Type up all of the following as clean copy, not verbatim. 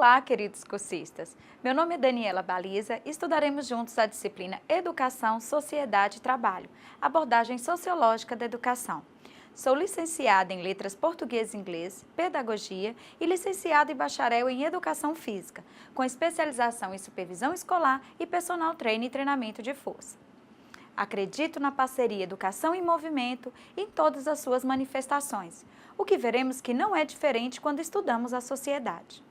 Olá, queridos cursistas! Meu nome é Daniela Baliza e estudaremos juntos a disciplina Educação, Sociedade e Trabalho, abordagem sociológica da educação. Sou licenciada em Letras Português e Inglês, Pedagogia e licenciada e bacharel em Educação Física, com especialização em Supervisão Escolar e Personal Trainer e Treinamento de Força. Acredito na parceria Educação em Movimento em todas as suas manifestações, o que veremos que não é diferente quando estudamos a sociedade.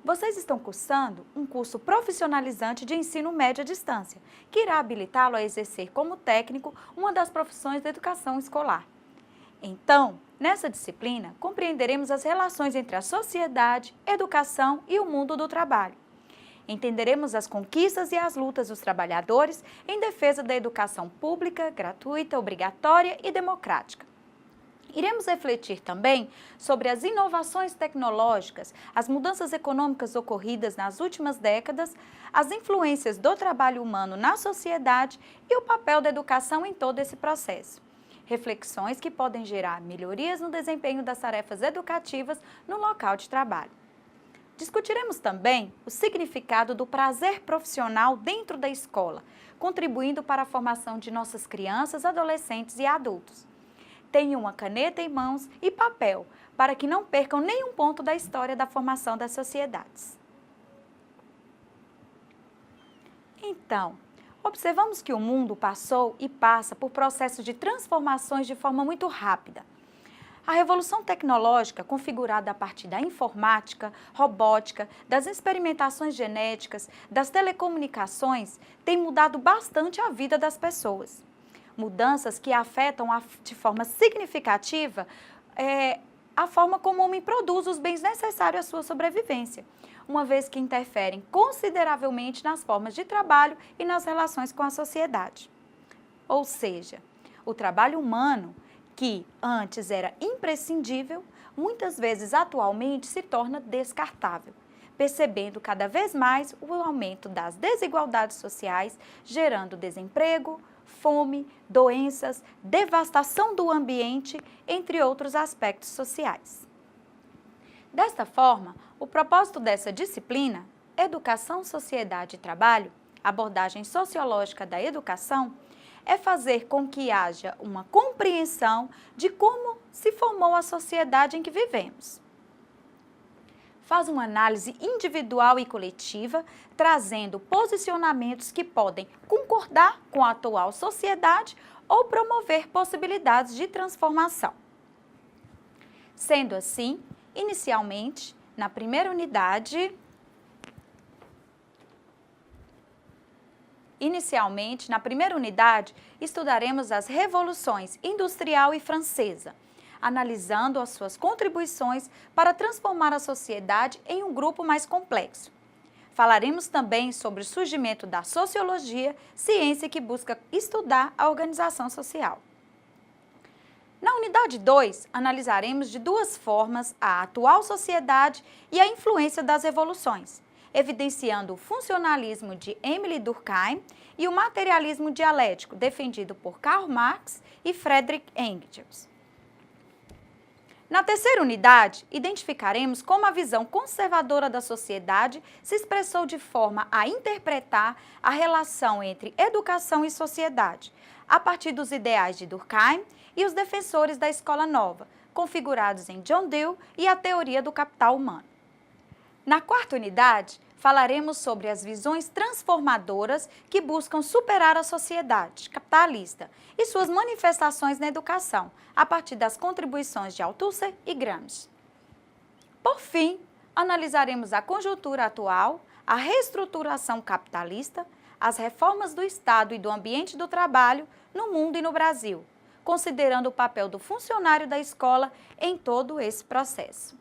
Vocês estão cursando um curso profissionalizante de ensino médio à distância, que irá habilitá-lo a exercer como técnico uma das profissões da educação escolar. Então, nessa disciplina, compreenderemos as relações entre a sociedade, educação e o mundo do trabalho. Entenderemos as conquistas e as lutas dos trabalhadores em defesa da educação pública, gratuita, obrigatória e democrática. Iremos refletir também sobre as inovações tecnológicas, as mudanças econômicas ocorridas nas últimas décadas, as influências do trabalho humano na sociedade e o papel da educação em todo esse processo. Reflexões que podem gerar melhorias no desempenho das tarefas educativas no local de trabalho. Discutiremos também o significado do prazer profissional dentro da escola, contribuindo para a formação de nossas crianças, adolescentes e adultos. Tenham uma caneta em mãos e papel, para que não percam nenhum ponto da história da formação das sociedades. Então, observamos que o mundo passou e passa por processos de transformações de forma muito rápida. A revolução tecnológica, configurada a partir da informática, robótica, das experimentações genéticas, das telecomunicações, tem mudado bastante a vida das pessoas. Mudanças que afetam de forma significativa a forma como o homem produz os bens necessários à sua sobrevivência, uma vez que interferem consideravelmente nas formas de trabalho e nas relações com a sociedade. Ou seja, o trabalho humano, que antes era imprescindível, muitas vezes atualmente se torna descartável, percebendo cada vez mais o aumento das desigualdades sociais, gerando desemprego, fome, doenças, devastação do ambiente, entre outros aspectos sociais. Desta forma, o propósito dessa disciplina, Educação, Sociedade e Trabalho, abordagem sociológica da educação, é fazer com que haja uma compreensão de como se formou a sociedade em que vivemos. Faz uma análise individual e coletiva, trazendo posicionamentos que podem concordar com a atual sociedade ou promover possibilidades de transformação. Sendo assim, inicialmente, na primeira unidade, estudaremos as revoluções industrial e francesa, analisando as suas contribuições para transformar a sociedade em um grupo mais complexo. Falaremos também sobre o surgimento da sociologia, ciência que busca estudar a organização social. Na unidade 2, analisaremos de duas formas a atual sociedade e a influência das revoluções, evidenciando o funcionalismo de Émile Durkheim e o materialismo dialético, defendido por Karl Marx e Friedrich Engels. Na terceira unidade, identificaremos como a visão conservadora da sociedade se expressou de forma a interpretar a relação entre educação e sociedade, a partir dos ideais de Durkheim e os defensores da Escola Nova, configurados em John Dewey e a teoria do capital humano. Na quarta unidade, falaremos sobre as visões transformadoras que buscam superar a sociedade capitalista e suas manifestações na educação, a partir das contribuições de Althusser e Gramsci. Por fim, analisaremos a conjuntura atual, a reestruturação capitalista, as reformas do Estado e do ambiente do trabalho no mundo e no Brasil, considerando o papel do funcionário da escola em todo esse processo.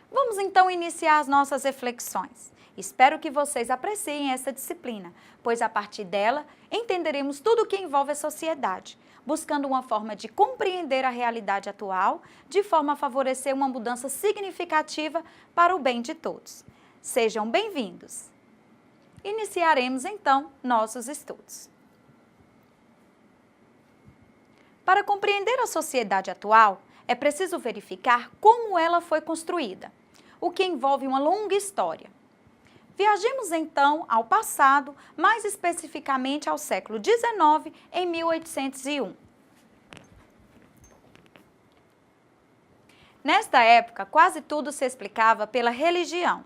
Vamos então iniciar as nossas reflexões. Espero que vocês apreciem essa disciplina, pois a partir dela entenderemos tudo o que envolve a sociedade, buscando uma forma de compreender a realidade atual, de forma a favorecer uma mudança significativa para o bem de todos. Sejam bem-vindos! Iniciaremos então nossos estudos. Para compreender a sociedade atual, é preciso verificar como ela foi construída. o que envolve uma longa história. Viajemos então ao passado, mais especificamente ao século XIX, em 1801. Nesta época, quase tudo se explicava pela religião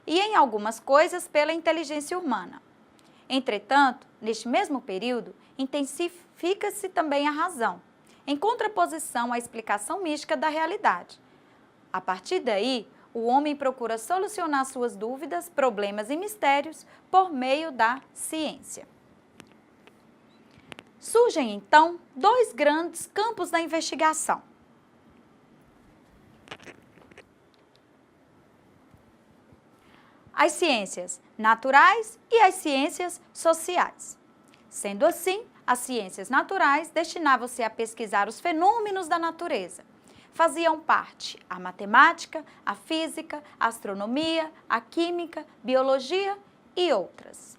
e, em algumas coisas, pela inteligência humana. Entretanto, neste mesmo período, intensifica-se também a razão, em contraposição à explicação mística da realidade. A partir daí, o homem procura solucionar suas dúvidas, problemas e mistérios por meio da ciência. Surgem, então, dois grandes campos da investigação. As ciências naturais e as ciências sociais. Sendo assim, as ciências naturais destinavam-se a pesquisar os fenômenos da natureza. Faziam parte a matemática, a física, a astronomia, a química, biologia e outras.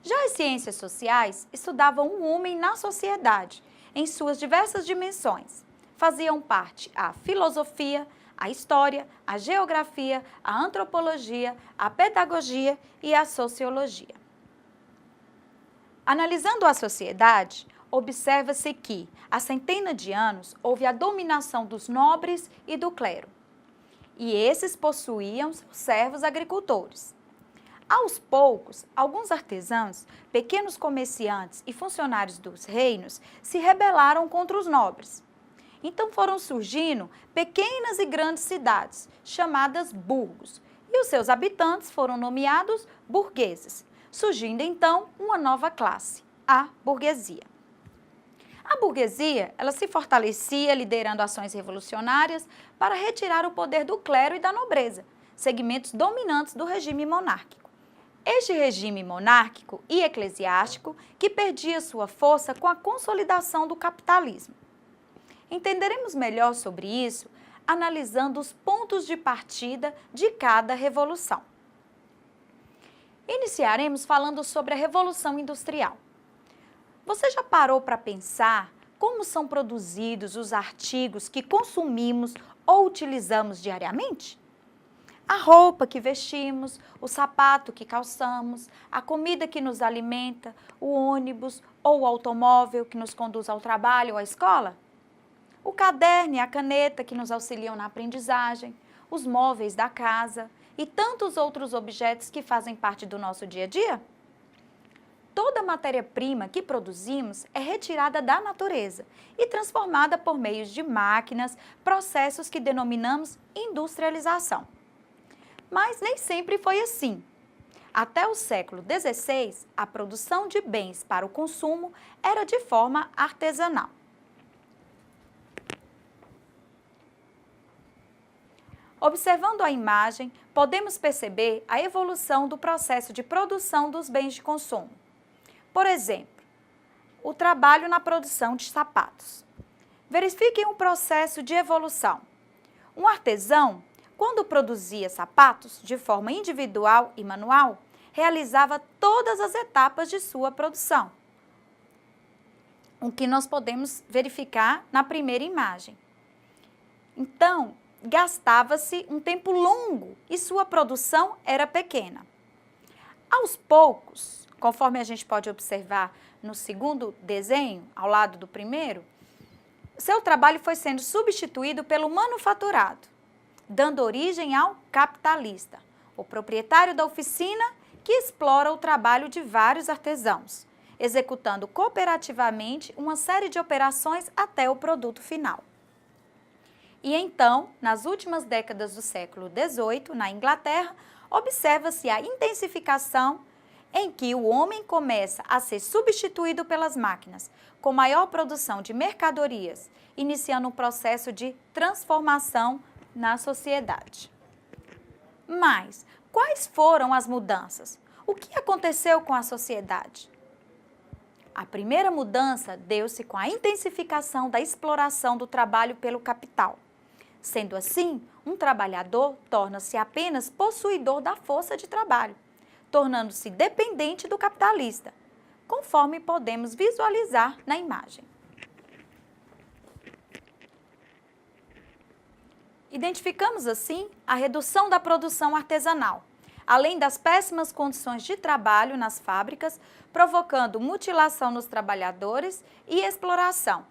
Já as ciências sociais estudavam o homem na sociedade, em suas diversas dimensões. Faziam parte a filosofia, a história, a geografia, a antropologia, a pedagogia e a sociologia. Analisando a sociedade, observa-se que, há centenas de anos, houve a dominação dos nobres e do clero. E esses possuíam servos agricultores. Aos poucos, alguns artesãos, pequenos comerciantes e funcionários dos reinos se rebelaram contra os nobres. Então foram surgindo pequenas e grandes cidades, chamadas burgos, e os seus habitantes foram nomeados burgueses, surgindo então uma nova classe, a burguesia. A burguesia, ela se fortalecia liderando ações revolucionárias para retirar o poder do clero e da nobreza, segmentos dominantes do regime monárquico. Este regime monárquico e eclesiástico que perdia sua força com a consolidação do capitalismo. Entenderemos melhor sobre isso analisando os pontos de partida de cada revolução. Iniciaremos falando sobre a Revolução Industrial. Você já parou para pensar como são produzidos os artigos que consumimos ou utilizamos diariamente? A roupa que vestimos, o sapato que calçamos, a comida que nos alimenta, o ônibus ou o automóvel que nos conduz ao trabalho ou à escola? O caderno e a caneta que nos auxiliam na aprendizagem, os móveis da casa e tantos outros objetos que fazem parte do nosso dia a dia? Toda matéria-prima que produzimos é retirada da natureza e transformada por meio de máquinas, processos que denominamos industrialização. Mas nem sempre foi assim. Até o século XVI, a produção de bens para o consumo era de forma artesanal. Observando a imagem, podemos perceber a evolução do processo de produção dos bens de consumo. Por exemplo, o trabalho na produção de sapatos. Verifiquem o processo de evolução. Um artesão, quando produzia sapatos de forma individual e manual, realizava todas as etapas de sua produção, o que nós podemos verificar na primeira imagem. Então, gastava-se um tempo longo e sua produção era pequena. Aos poucos, conforme a gente pode observar no segundo desenho, ao lado do primeiro, seu trabalho foi sendo substituído pelo manufaturado, dando origem ao capitalista, o proprietário da oficina que explora o trabalho de vários artesãos, executando cooperativamente uma série de operações até o produto final. E então, nas últimas décadas do século XVIII, na Inglaterra, observa-se a intensificação em que o homem começa a ser substituído pelas máquinas, com maior produção de mercadorias, iniciando um processo de transformação na sociedade. Mas, quais foram as mudanças? O que aconteceu com a sociedade? A primeira mudança deu-se com a intensificação da exploração do trabalho pelo capital. Sendo assim, um trabalhador torna-se apenas possuidor da força de trabalho, tornando-se dependente do capitalista, conforme podemos visualizar na imagem. Identificamos, assim, a redução da produção artesanal, além das péssimas condições de trabalho nas fábricas, provocando mutilação nos trabalhadores e exploração,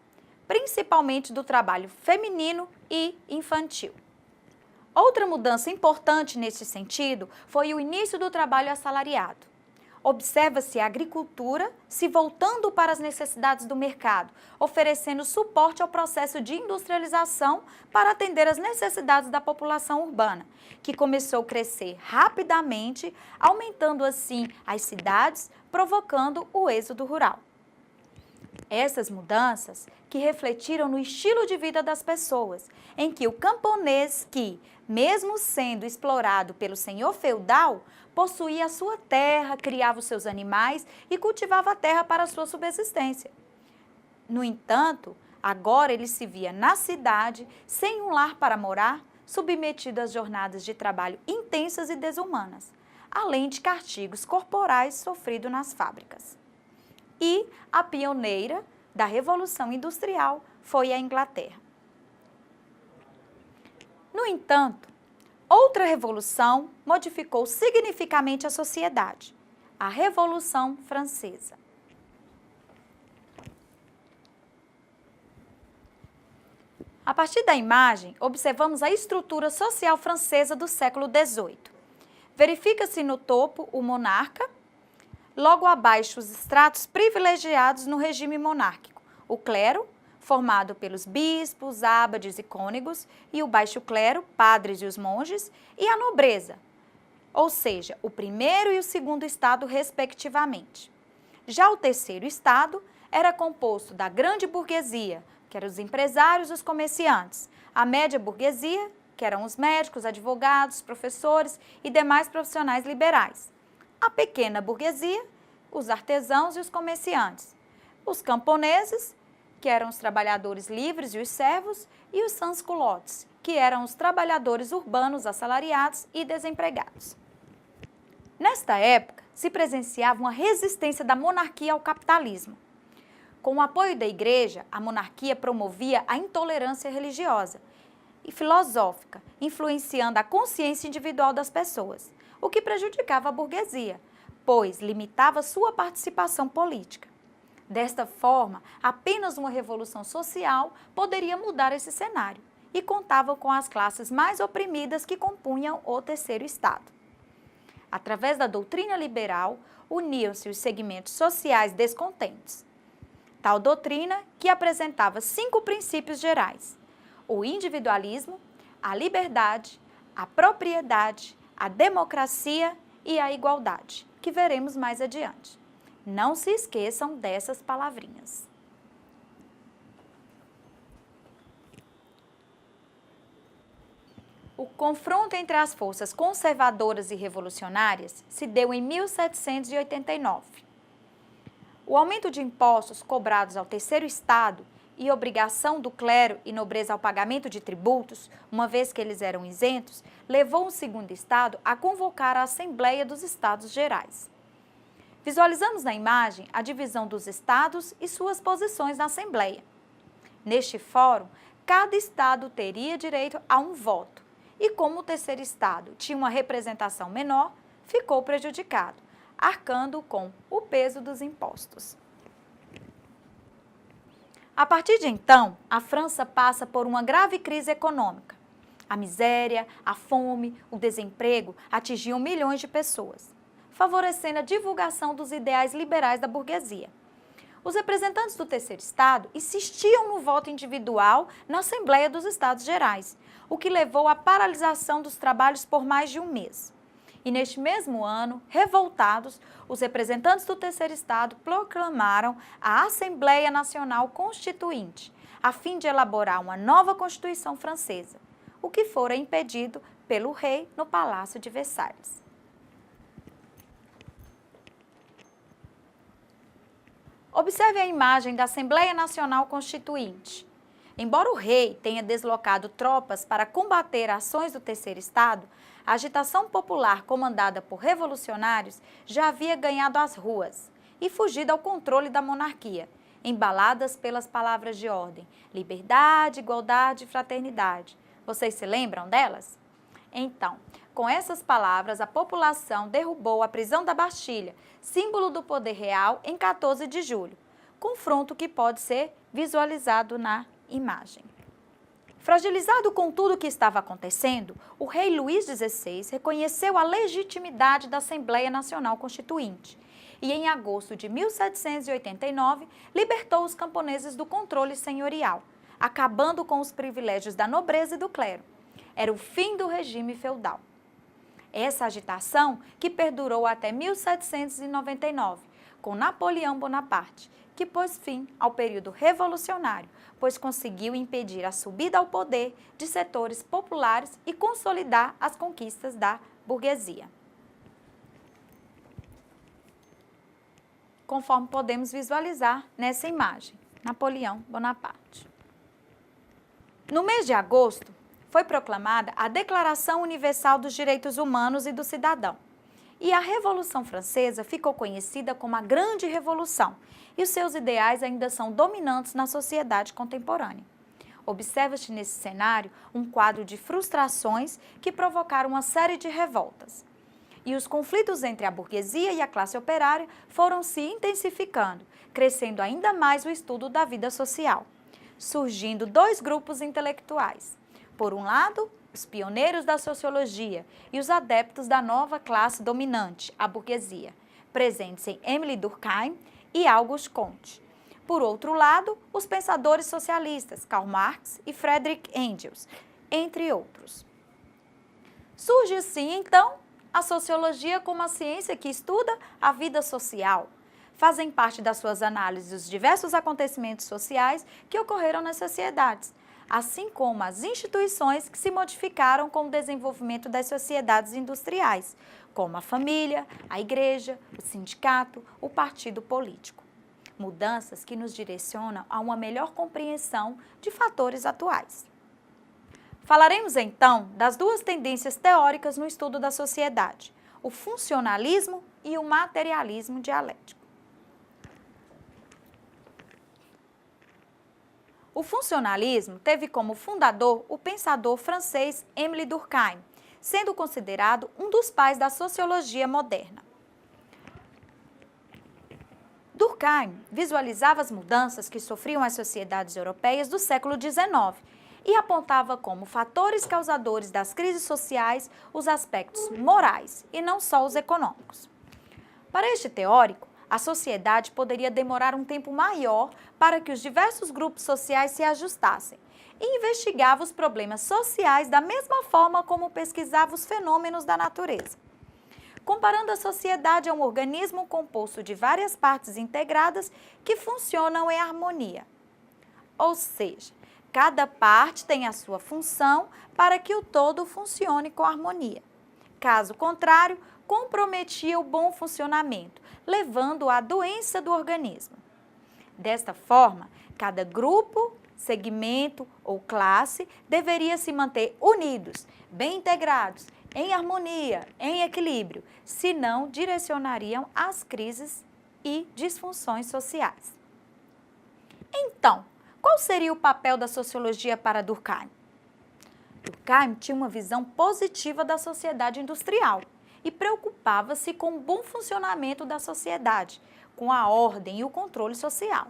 principalmente do trabalho feminino e infantil. Outra mudança importante neste sentido foi o início do trabalho assalariado. Observa-se a agricultura se voltando para as necessidades do mercado, oferecendo suporte ao processo de industrialização para atender às necessidades da população urbana, que começou a crescer rapidamente, aumentando assim as cidades, provocando o êxodo rural. Essas mudanças que refletiram no estilo de vida das pessoas, em que o camponês que, mesmo sendo explorado pelo senhor feudal, possuía a sua terra, criava os seus animais e cultivava a terra para a sua subsistência. No entanto, agora ele se via na cidade, sem um lar para morar, submetido às jornadas de trabalho intensas e desumanas, além de castigos corporais sofridos nas fábricas. E a pioneira da Revolução Industrial foi a Inglaterra. No entanto, outra revolução modificou significativamente a sociedade, a Revolução Francesa. A partir da imagem, observamos a estrutura social francesa do século XVIII. Verifica-se no topo o monarca, logo abaixo os estratos privilegiados no regime monárquico, o clero, formado pelos bispos, abades e cônegos, e o baixo clero, padres e os monges, e a nobreza, ou seja, o primeiro e o segundo estado, respectivamente. Já o terceiro estado era composto da grande burguesia, que eram os empresários e os comerciantes, a média burguesia, que eram os médicos, advogados, professores e demais profissionais liberais, a pequena burguesia, os artesãos e os comerciantes, os camponeses, que eram os trabalhadores livres e os servos, e os sans-culottes, que eram os trabalhadores urbanos assalariados e desempregados. Nesta época, se presenciava uma resistência da monarquia ao capitalismo. Com o apoio da Igreja, a monarquia promovia a intolerância religiosa e filosófica, influenciando a consciência individual das pessoas, o que prejudicava a burguesia, pois limitava sua participação política. Desta forma, apenas uma revolução social poderia mudar esse cenário e contava com as classes mais oprimidas que compunham o terceiro estado. Através da doutrina liberal, uniam-se os segmentos sociais descontentes. Tal doutrina que apresentava 5 princípios gerais: o individualismo, a liberdade, a propriedade, a democracia e a igualdade, que veremos mais adiante. Não se esqueçam dessas palavrinhas. O confronto entre as forças conservadoras e revolucionárias se deu em 1789. O aumento de impostos cobrados ao terceiro estado e obrigação do clero e nobreza ao pagamento de tributos, uma vez que eles eram isentos, levou o segundo estado a convocar a Assembleia dos Estados Gerais. Visualizamos na imagem a divisão dos estados e suas posições na Assembleia. Neste fórum, cada estado teria direito a um voto, e como o terceiro estado tinha uma representação menor, ficou prejudicado, arcando com o peso dos impostos. A partir de então, a França passa por uma grave crise econômica. A miséria, a fome, o desemprego atingiam milhões de pessoas, favorecendo a divulgação dos ideais liberais da burguesia. Os representantes do terceiro estado insistiam no voto individual na Assembleia dos Estados Gerais, o que levou à paralisação dos trabalhos por mais de um mês. E neste mesmo ano, revoltados, os representantes do terceiro estado proclamaram a Assembleia Nacional Constituinte, a fim de elaborar uma nova Constituição francesa, o que fora impedido pelo rei no Palácio de Versalhes. Observe a imagem da Assembleia Nacional Constituinte. Embora o rei tenha deslocado tropas para combater ações do terceiro estado, a agitação popular comandada por revolucionários já havia ganhado as ruas e fugido ao controle da monarquia, embaladas pelas palavras de ordem, liberdade, igualdade e fraternidade, Vocês se lembram delas? Então, com essas palavras, a população derrubou a prisão da Bastilha, símbolo do poder real, em 14 de julho. Confronto que pode ser visualizado na imagem. Fragilizado com tudo o que estava acontecendo, o rei Luís XVI reconheceu a legitimidade da Assembleia Nacional Constituinte e, em agosto de 1789, libertou os camponeses do controle senhorial, acabando com os privilégios da nobreza e do clero. Era o fim do regime feudal. Essa agitação que perdurou até 1799, com Napoleão Bonaparte, que pôs fim ao período revolucionário, pois conseguiu impedir a subida ao poder de setores populares e consolidar as conquistas da burguesia. Conforme podemos visualizar nessa imagem, Napoleão Bonaparte. No mês de agosto, foi proclamada a Declaração Universal dos Direitos Humanos e do Cidadão. E a Revolução Francesa ficou conhecida como a Grande Revolução, e os seus ideais ainda são dominantes na sociedade contemporânea. Observa-se nesse cenário um quadro de frustrações que provocaram uma série de revoltas. E os conflitos entre a burguesia e a classe operária foram se intensificando, crescendo ainda mais o estudo da vida social, surgindo dois grupos intelectuais. Por um lado, os pioneiros da sociologia e os adeptos da nova classe dominante, a burguesia, presentes em Émile Durkheim e Auguste Comte. Por outro lado, os pensadores socialistas, Karl Marx e Friedrich Engels, entre outros. Surge assim, então, a sociologia como a ciência que estuda a vida social. Fazem parte das suas análises os diversos acontecimentos sociais que ocorreram nas sociedades, assim como as instituições que se modificaram com o desenvolvimento das sociedades industriais, como a família, a igreja, o sindicato, o partido político. Mudanças que nos direcionam a uma melhor compreensão de fatores atuais. Falaremos então das duas tendências teóricas no estudo da sociedade, o funcionalismo e o materialismo dialético. O funcionalismo teve como fundador o pensador francês Émile Durkheim, sendo considerado um dos pais da sociologia moderna. Durkheim visualizava as mudanças que sofriam as sociedades europeias do século XIX e apontava como fatores causadores das crises sociais os aspectos morais e não só os econômicos. Para este teórico, a sociedade poderia demorar um tempo maior para que os diversos grupos sociais se ajustassem e investigava os problemas sociais da mesma forma como pesquisava os fenômenos da natureza. Comparando a sociedade a um organismo composto de várias partes integradas que funcionam em harmonia. Ou seja, cada parte tem a sua função para que o todo funcione com harmonia. Caso contrário, comprometia o bom funcionamento, levando à doença do organismo. Desta forma, cada grupo, segmento ou classe deveria se manter unidos, bem integrados, em harmonia, em equilíbrio, senão direcionariam às crises e disfunções sociais. Então, qual seria o papel da sociologia para Durkheim? Durkheim tinha uma visão positiva da sociedade industrial e preocupava-se com o bom funcionamento da sociedade, com a ordem e o controle social.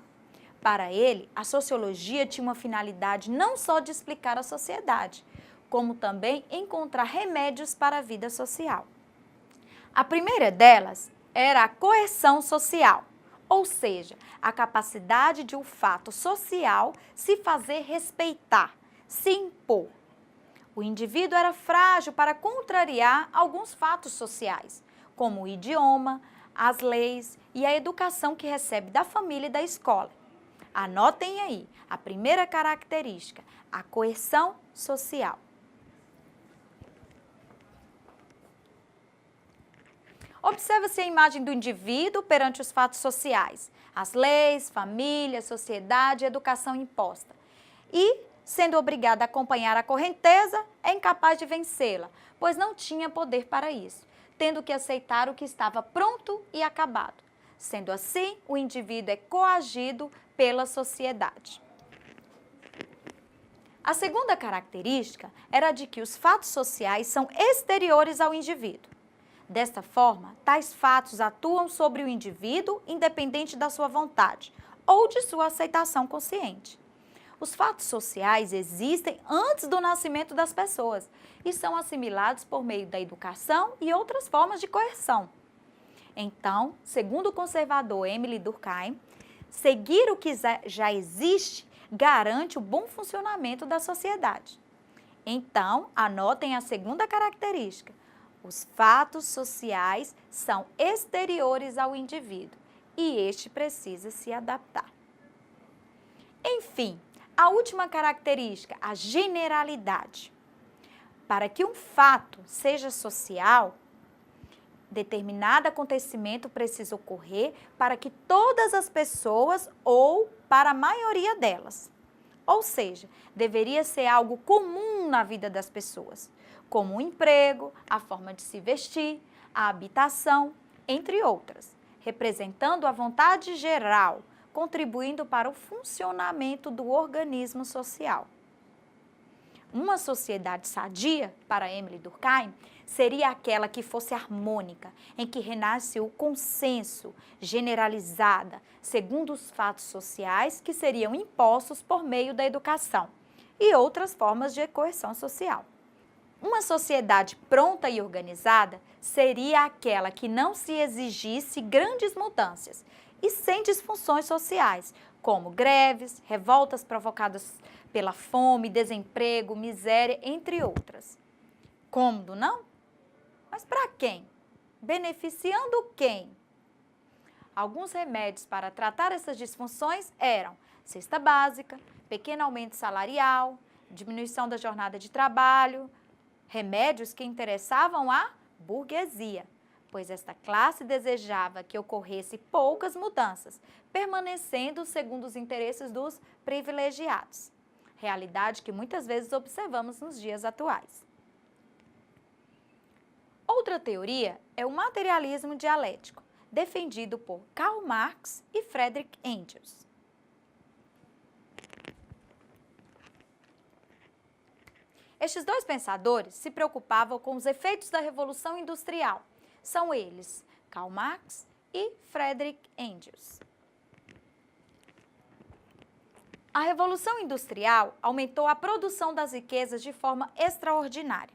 Para ele, a sociologia tinha uma finalidade não só de explicar a sociedade, como também encontrar remédios para a vida social. A primeira delas era a coerção social, ou seja, a capacidade de um fato social se fazer respeitar, se impor. O indivíduo era frágil para contrariar alguns fatos sociais, como o idioma, as leis e a educação que recebe da família e da escola. Anotem aí a primeira característica, a coerção social. Observa-se a imagem do indivíduo perante os fatos sociais, as leis, família, sociedade e educação imposta. E, sendo obrigado a acompanhar a correnteza, é incapaz de vencê-la, pois não tinha poder para isso, tendo que aceitar o que estava pronto e acabado. Sendo assim, o indivíduo é coagido pela sociedade. A segunda característica era de que os fatos sociais são exteriores ao indivíduo. Desta forma, tais fatos atuam sobre o indivíduo independente da sua vontade ou de sua aceitação consciente. Os fatos sociais existem antes do nascimento das pessoas e são assimilados por meio da educação e outras formas de coerção. Então, segundo o conservador Émile Durkheim, seguir o que já existe garante o bom funcionamento da sociedade. Então, anotem a segunda característica. Os fatos sociais são exteriores ao indivíduo e este precisa se adaptar. Enfim, a última característica, a generalidade. Para que um fato seja social, determinado acontecimento precisa ocorrer para que todas as pessoas ou para a maioria delas. Ou seja, deveria ser algo comum na vida das pessoas, como o emprego, a forma de se vestir, a habitação, entre outras, representando a vontade geral, contribuindo para o funcionamento do organismo social. Uma sociedade sadia, para Émile Durkheim, seria aquela que fosse harmônica, em que reinasse o consenso, generalizada, segundo os fatos sociais que seriam impostos por meio da educação e outras formas de coerção social. Uma sociedade pronta e organizada seria aquela que não se exigisse grandes mudanças e sem disfunções sociais, como greves, revoltas provocadas pela fome, desemprego, miséria, entre outras. Cômodo, não? Mas para quem? Beneficiando quem? Alguns remédios para tratar essas disfunções eram cesta básica, pequeno aumento salarial, diminuição da jornada de trabalho, remédios que interessavam à burguesia, pois esta classe desejava que ocorresse poucas mudanças, permanecendo segundo os interesses dos privilegiados. Realidade que muitas vezes observamos nos dias atuais. Outra teoria é o materialismo dialético, defendido por Karl Marx e Friedrich Engels. Estes dois pensadores se preocupavam com os efeitos da Revolução Industrial. São eles, Karl Marx e Friedrich Engels. A Revolução Industrial aumentou a produção das riquezas de forma extraordinária.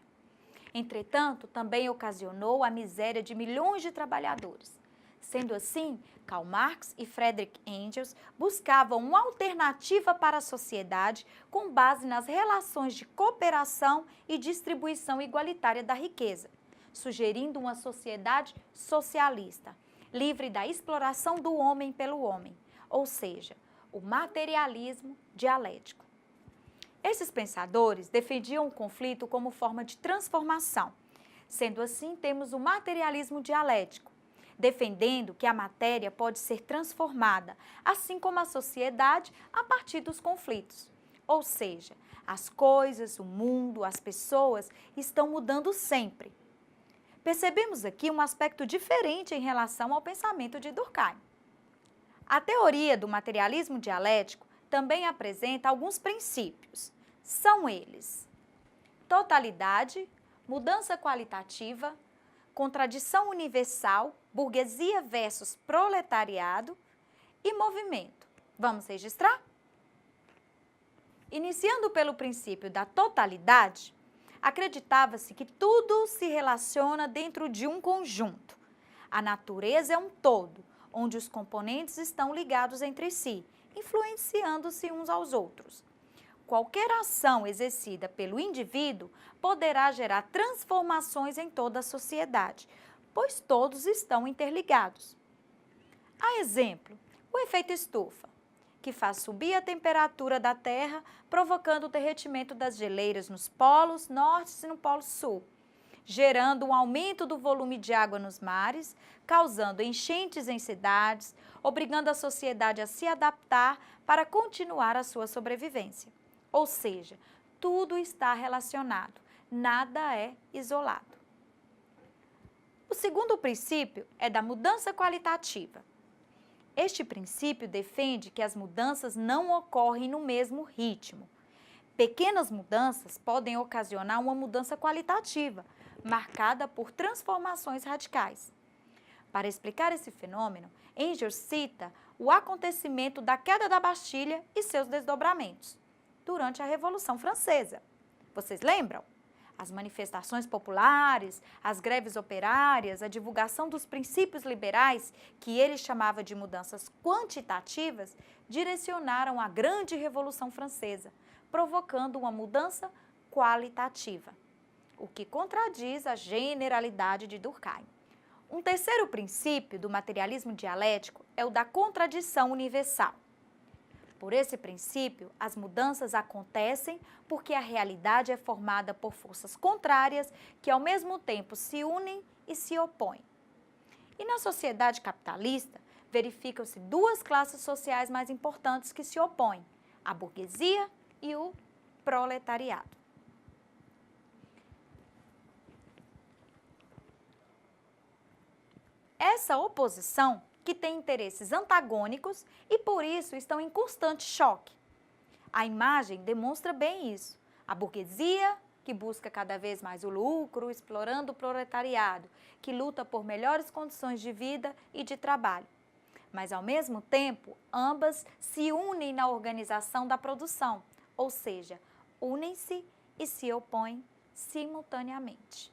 Entretanto, também ocasionou a miséria de milhões de trabalhadores. Sendo assim, Karl Marx e Friedrich Engels buscavam uma alternativa para a sociedade com base nas relações de cooperação e distribuição igualitária da riqueza, sugerindo uma sociedade socialista, livre da exploração do homem pelo homem, ou seja, o materialismo dialético. Esses pensadores defendiam o conflito como forma de transformação. Sendo assim, temos o materialismo dialético, defendendo que a matéria pode ser transformada, assim como a sociedade, a partir dos conflitos. Ou seja, as coisas, o mundo, as pessoas estão mudando sempre. Percebemos aqui um aspecto diferente em relação ao pensamento de Durkheim. A teoria do materialismo dialético também apresenta alguns princípios. São eles: totalidade, mudança qualitativa, contradição universal, burguesia versus proletariado e movimento. Vamos registrar? Iniciando pelo princípio da totalidade, acreditava-se que tudo se relaciona dentro de um conjunto. A natureza é um todo, onde os componentes estão ligados entre si, influenciando-se uns aos outros. Qualquer ação exercida pelo indivíduo poderá gerar transformações em toda a sociedade, pois todos estão interligados. A exemplo, o efeito estufa, que faz subir a temperatura da Terra, provocando o derretimento das geleiras nos polos norte e no polo sul, gerando um aumento do volume de água nos mares, causando enchentes em cidades, obrigando a sociedade a se adaptar para continuar a sua sobrevivência. Ou seja, tudo está relacionado, nada é isolado. O segundo princípio é da mudança qualitativa. Este princípio defende que as mudanças não ocorrem no mesmo ritmo. Pequenas mudanças podem ocasionar uma mudança qualitativa, marcada por transformações radicais. Para explicar esse fenômeno, Engels cita o acontecimento da queda da Bastilha e seus desdobramentos, durante a Revolução Francesa. Vocês lembram? As manifestações populares, as greves operárias, a divulgação dos princípios liberais, que ele chamava de mudanças quantitativas, direcionaram a grande Revolução Francesa, provocando uma mudança qualitativa, o que contradiz a generalidade de Durkheim. Um terceiro princípio do materialismo dialético é o da contradição universal. Por esse princípio, as mudanças acontecem porque a realidade é formada por forças contrárias que ao mesmo tempo se unem e se opõem. E na sociedade capitalista, verificam-se duas classes sociais mais importantes que se opõem, a burguesia e o proletariado. Essa oposição que tem interesses antagônicos e por isso estão em constante choque. A imagem demonstra bem isso. A burguesia, que busca cada vez mais o lucro, explorando o proletariado, que luta por melhores condições de vida e de trabalho. Mas, ao mesmo tempo, ambas se unem na organização da produção, ou seja, unem-se e se opõem simultaneamente.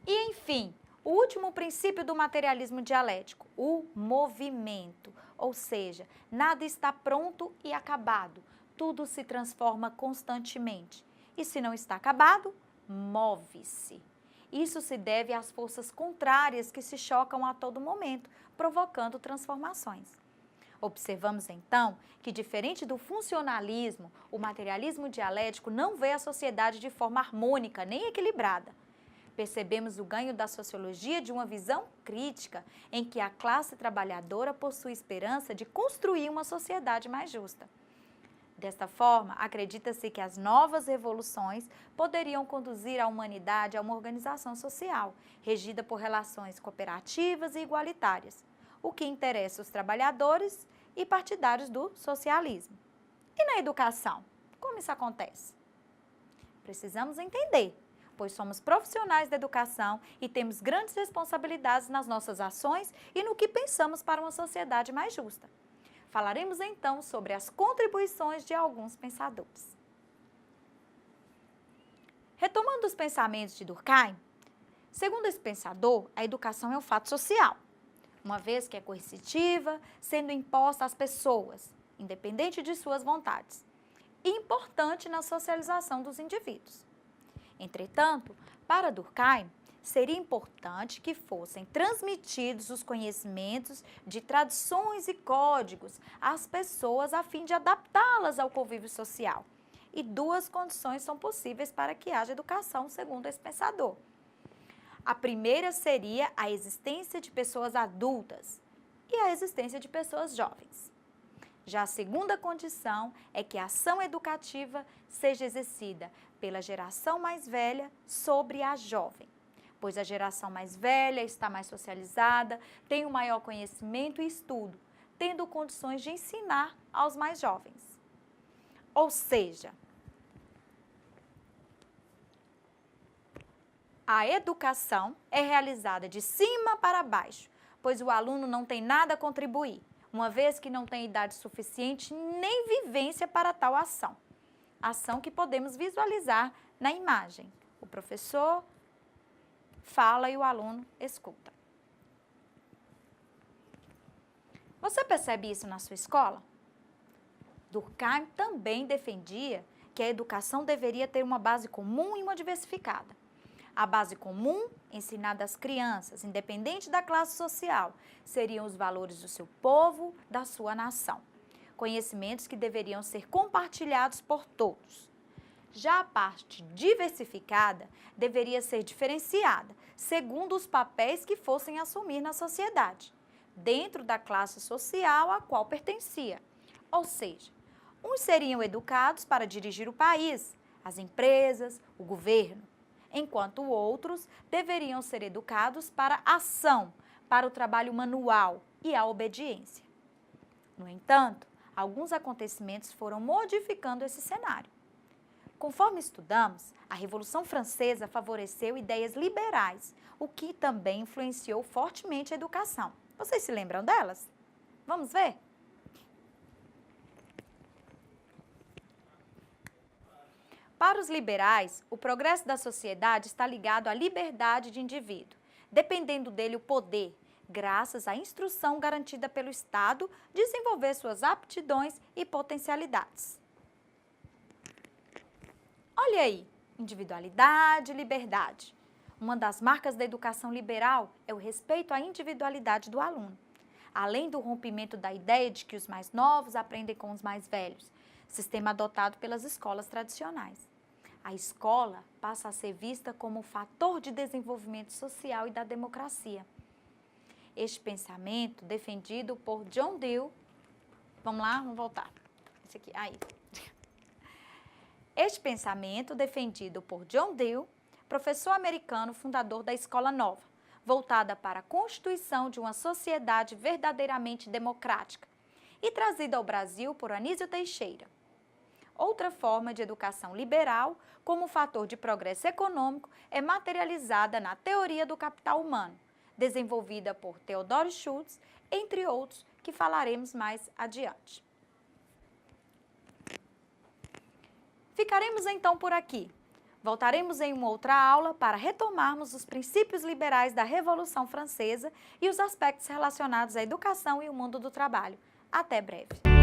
E, enfim, o último princípio do materialismo dialético, o movimento, ou seja, nada está pronto e acabado, tudo se transforma constantemente. E se não está acabado, move-se. Isso se deve às forças contrárias que se chocam a todo momento, provocando transformações. Observamos então que, diferente do funcionalismo, o materialismo dialético não vê a sociedade de forma harmônica nem equilibrada. Percebemos o ganho da sociologia de uma visão crítica, em que a classe trabalhadora possui esperança de construir uma sociedade mais justa. Desta forma, acredita-se que as novas revoluções poderiam conduzir a humanidade a uma organização social, regida por relações cooperativas e igualitárias, o que interessa os trabalhadores e partidários do socialismo. E na educação, como isso acontece? Precisamos entender, pois somos profissionais da educação e temos grandes responsabilidades nas nossas ações e no que pensamos para uma sociedade mais justa. Falaremos então sobre as contribuições de alguns pensadores. Retomando os pensamentos de Durkheim, segundo esse pensador, a educação é um fato social, uma vez que é coercitiva, sendo imposta às pessoas, independente de suas vontades, e importante na socialização dos indivíduos. Entretanto, para Durkheim, seria importante que fossem transmitidos os conhecimentos de tradições e códigos às pessoas a fim de adaptá-las ao convívio social. E duas condições são possíveis para que haja educação, segundo esse pensador. A primeira seria a existência de pessoas adultas e a existência de pessoas jovens. Já a segunda condição é que a ação educativa seja exercida pela geração mais velha sobre a jovem, pois a geração mais velha está mais socializada, tem um maior conhecimento e estudo, tendo condições de ensinar aos mais jovens. Ou seja, a educação é realizada de cima para baixo, pois o aluno não tem nada a contribuir, uma vez que não tem idade suficiente nem vivência para tal ação. Ação que podemos visualizar na imagem. O professor fala e o aluno escuta. Você percebe isso na sua escola? Durkheim também defendia que a educação deveria ter uma base comum e uma diversificada. A base comum, ensinada às crianças, independente da classe social, seriam os valores do seu povo, da sua nação. Conhecimentos que deveriam ser compartilhados por todos. Já a parte diversificada deveria ser diferenciada, segundo os papéis que fossem assumir na sociedade, dentro da classe social a qual pertencia. Ou seja, uns seriam educados para dirigir o país, as empresas, o governo, enquanto outros deveriam ser educados para a ação, para o trabalho manual e a obediência. No entanto, alguns acontecimentos foram modificando esse cenário. Conforme estudamos, a Revolução Francesa favoreceu ideias liberais, o que também influenciou fortemente a educação. Vocês se lembram delas? Vamos ver? Para os liberais, o progresso da sociedade está ligado à liberdade de indivíduo, dependendo dele o poder, graças à instrução garantida pelo Estado, desenvolver suas aptidões e potencialidades. Olha aí, individualidade e liberdade. Uma das marcas da educação liberal é o respeito à individualidade do aluno, além do rompimento da ideia de que os mais novos aprendem com os mais velhos, sistema adotado pelas escolas tradicionais. A escola passa a ser vista como um fator de desenvolvimento social e da democracia. Este pensamento, defendido por John Dewey, vamos lá, vamos voltar. Esse aqui, aí. Este pensamento, defendido por John Dewey, professor americano fundador da Escola Nova, voltada para a constituição de uma sociedade verdadeiramente democrática, e trazida ao Brasil por Anísio Teixeira. Outra forma de educação liberal, como fator de progresso econômico, é materializada na teoria do capital humano, desenvolvida por Theodore Schultz, entre outros, que falaremos mais adiante. Ficaremos então por aqui. Voltaremos em uma outra aula para retomarmos os princípios liberais da Revolução Francesa e os aspectos relacionados à educação e o mundo do trabalho. Até breve!